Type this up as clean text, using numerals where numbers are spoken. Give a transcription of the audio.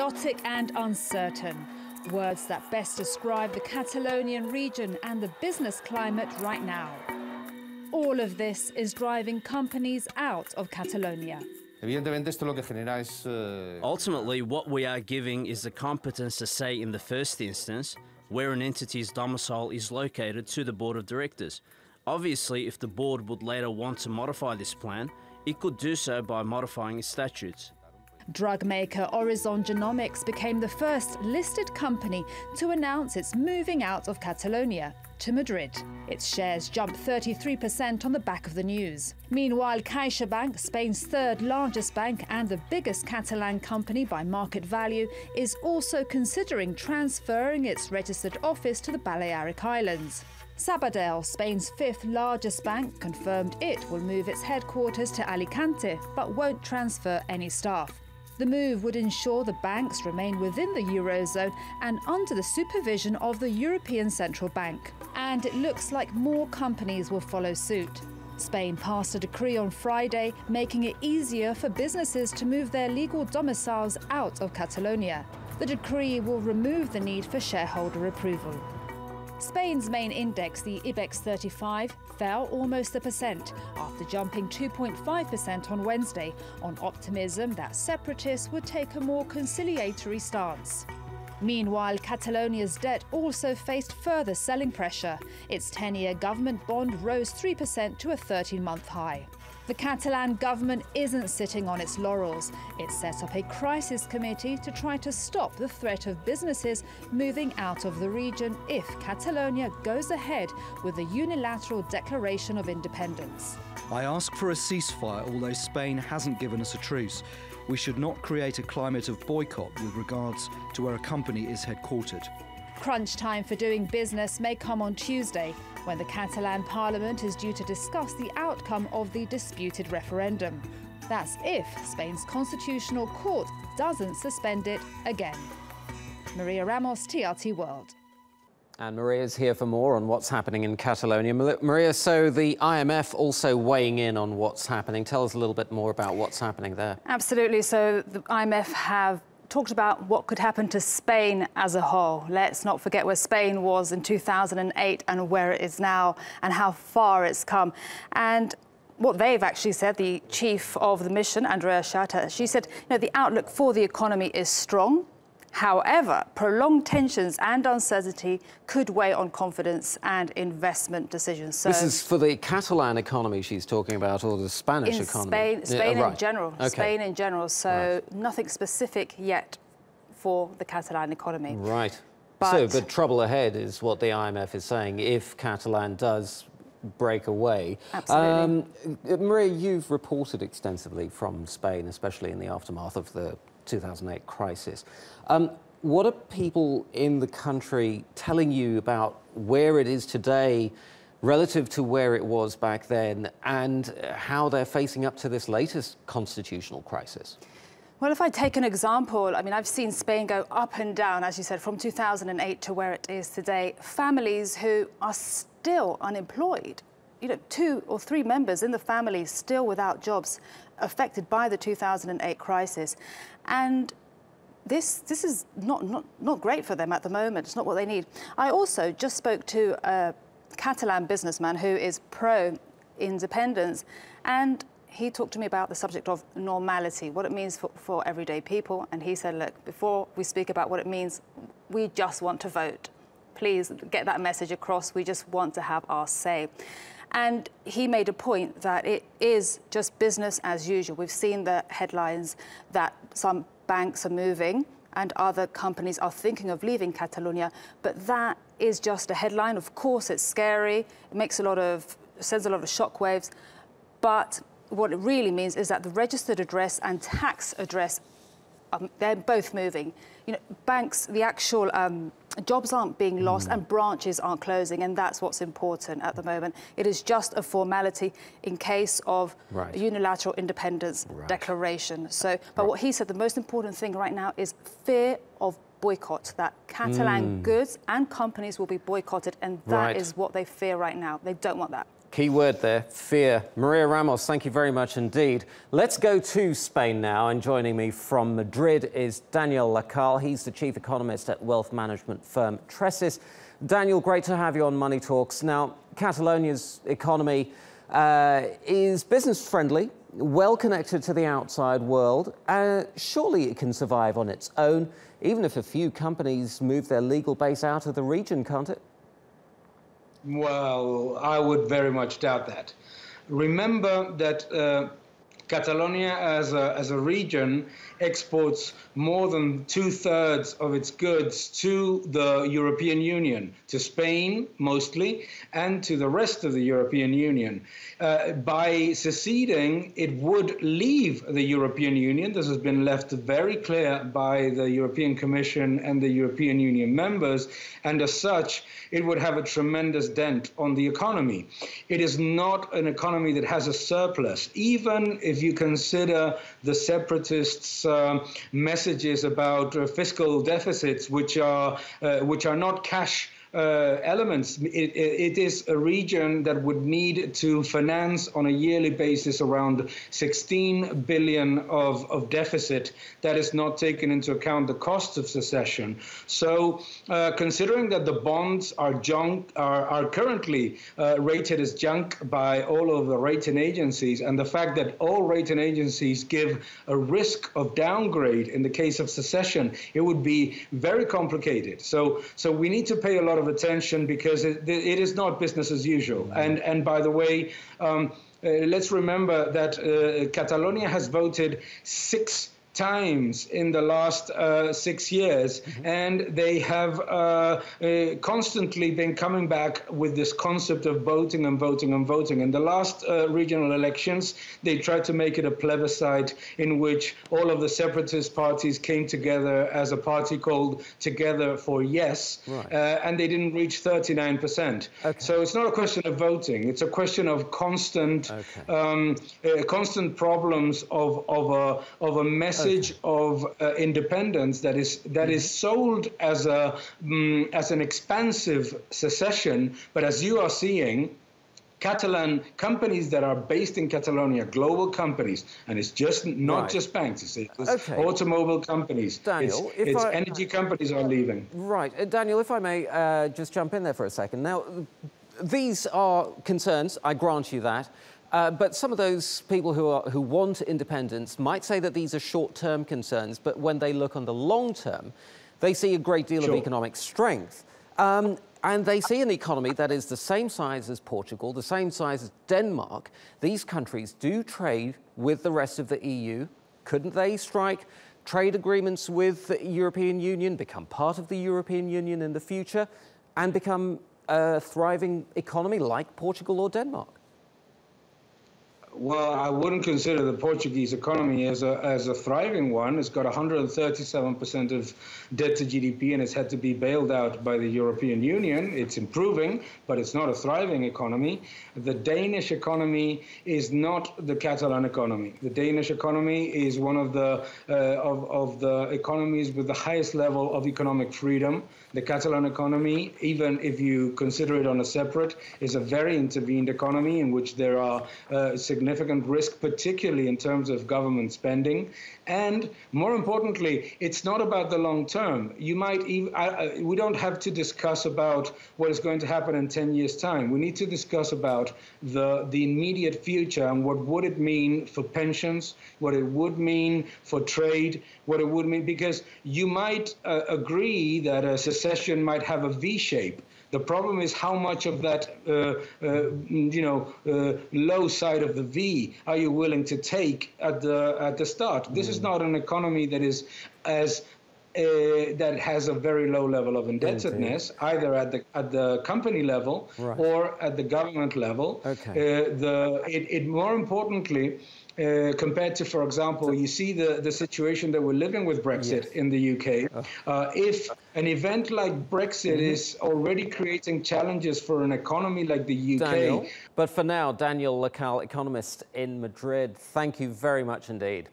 chaotic and uncertain. Words that best describe the Catalonian region and the business climate right now. All of this is driving companies out of Catalonia. Ultimately, what we are giving is the competence to say in the first instance where an entity's domicile is located to the board of directors. Obviously, if the board would later want to modify this plan, it could do so by modifying its statutes. Drug maker Horizon Genomics became the first listed company to announce it's moving out of Catalonia to Madrid. Its shares jumped 33% on the back of the news. Meanwhile, CaixaBank, Spain's third largest bank and the biggest Catalan company by market value, is also considering transferring its registered office to the Balearic Islands. Sabadell, Spain's fifth largest bank, confirmed it will move its headquarters to Alicante, but won't transfer any staff. The move would ensure the banks remain within the Eurozone and under the supervision of the European Central Bank. And it looks like more companies will follow suit. Spain passed a decree on Friday, making it easier for businesses to move their legal domiciles out of Catalonia. The decree will remove the need for shareholder approval. Spain's main index, the IBEX 35, fell almost 1% after jumping 2.5% on Wednesday on optimism that separatists would take a more conciliatory stance. Meanwhile, Catalonia's debt also faced further selling pressure. Its 10-year government bond rose 3% to a 13-month high. The Catalan government isn't sitting on its laurels. It set up a crisis committee to try to stop the threat of businesses moving out of the region if Catalonia goes ahead with the unilateral declaration of independence. I ask for a ceasefire, although Spain hasn't given us a truce. We should not create a climate of boycott with regards to where a company is headquartered. Crunch time for doing business may come on Tuesday, when the Catalan Parliament is due to discuss the outcome of the disputed referendum. That's if Spain's Constitutional Court doesn't suspend it again. Maria Ramos, TRT World. And Maria's here for more on what's happening in Catalonia. Maria, so the IMF also weighing in on what's happening. Tell us a little bit more about what's happening there. Absolutely. So the IMF have talked about what could happen to Spain as a whole. Let's not forget where Spain was in 2008 and where it is now and how far it's come. And what they've actually said, the chief of the mission, Tressa, she said, the outlook for the economy is strong. However, prolonged tensions and uncertainty could weigh on confidence and investment decisions. So, this is for the Catalan economy she's talking about, or the Spanish economy? Spain in general. Okay. Spain in general. So nothing specific yet for the Catalan economy. Right. But trouble ahead is what the IMF is saying if Catalan does break away. Absolutely. Maria, you've reported extensively from Spain, especially in the aftermath of the 2008 crisis. What are people in the country telling you about where it is today relative to where it was back then and how they're facing up to this latest constitutional crisis? Well, if I take an example, I've seen Spain go up and down, as you said, from 2008 to where it is today. Families who are still unemployed, 2 or 3 members in the family still without jobs, affected by the 2008 crisis. And this is not great for them at the moment. It's not what they need. I also just spoke to a Catalan businessman who is pro-independence, and he talked to me about the subject of normality, what it means for everyday people. And he said, look, before we speak about what it means, we just want to vote. Please get that message across. We just want to have our say. And he made a point that it is just business as usual. We've seen the headlines that some banks are moving and other companies are thinking of leaving Catalonia, but that is just a headline. Of course, it's scary. It sends a lot of shockwaves. But what it really means is that the registered address and tax address, they're both moving. Banks, the actual jobs aren't being lost and branches aren't closing, and that's what's important at the moment. It is just a formality in case of a unilateral independence declaration. So, but what he said, the most important thing right now is fear of boycott, that Catalan goods and companies will be boycotted, and that is what they fear right now. They don't want that. Key word there, fear. Maria Ramos, thank you very much indeed. Let's go to Spain now, and joining me from Madrid is Daniel Lacalle. He's the chief economist at wealth management firm Tressis. Daniel, great to have you on Money Talks. Now, Catalonia's economy is business-friendly, well-connected to the outside world. Surely it can survive on its own, even if a few companies move their legal base out of the region, can't it? Well, I would very much doubt that. Remember that Catalonia as a region exports more than 2/3 of its goods to the European Union, to Spain mostly, and to the rest of the European Union. By seceding, it would leave the European Union. This has been left very clear by the European Commission and the European Union members, and as such, it would have a tremendous dent on the economy. It is not an economy that has a surplus, even if you consider the separatists' messages about fiscal deficits, which are not cash elements. It is a region that would need to finance on a yearly basis around 16 billion of deficit. That is not taken into account the costs of secession. So considering that the bonds are currently rated as junk by all of the rating agencies, and the fact that all rating agencies give a risk of downgrade in the case of secession, it would be very complicated. So we need to pay a lot of attention, because it is not business as usual. And by the way, let's remember that Catalonia has voted 6 times in the last 6 years, and they have constantly been coming back with this concept of voting and voting and voting. In the last regional elections, they tried to make it a plebiscite in which all of the separatist parties came together as a party called Together for Yes, and they didn't reach 39%. Okay. So it's not a question of voting; it's a question of constant, constant problems of a message of independence that is sold as an expansive secession, but as you are seeing, Catalan companies that are based in Catalonia, global companies, and it's just not just banks, it's automobile companies, Daniel, it's energy companies are leaving. Right, Daniel, if I may just jump in there for a second. Now, these are concerns, I grant you that. But some of those people who want independence might say that these are short-term concerns, but when they look on the long term, they see a great deal of economic strength. And they see an economy that is the same size as Portugal, the same size as Denmark. These countries do trade with the rest of the EU. Couldn't they strike trade agreements with the European Union, become part of the European Union in the future, and become a thriving economy like Portugal or Denmark? Well, I wouldn't consider the Portuguese economy as a thriving one. It's got 137% of debt to GDP, and it's had to be bailed out by the European Union. It's improving, but it's not a thriving economy. The Danish economy is not the Catalan economy. The Danish economy is one of the economies with the highest level of economic freedom. The Catalan economy, even if you consider it on a separate, is a very intervened economy in which there are significant risk, particularly in terms of government spending. And more importantly, it's not about the long term. You might even, we don't have to discuss about what is going to happen in 10 years' time. We need to discuss about the immediate future and what would it mean for pensions, what it would mean for trade, what it would mean, because you might agree that a secession might have a V shape. The problem is how much of that, low side of the V are you willing to take at the start? This is not an economy that is that has a very low level of indebtedness, either at the company level or at the government level. More importantly, compared to, for example, you see the situation that we're living with Brexit in the UK. If an event like Brexit is already creating challenges for an economy like the UK. Daniel, but for now, Daniel Lacalle, economist in Madrid, thank you very much indeed.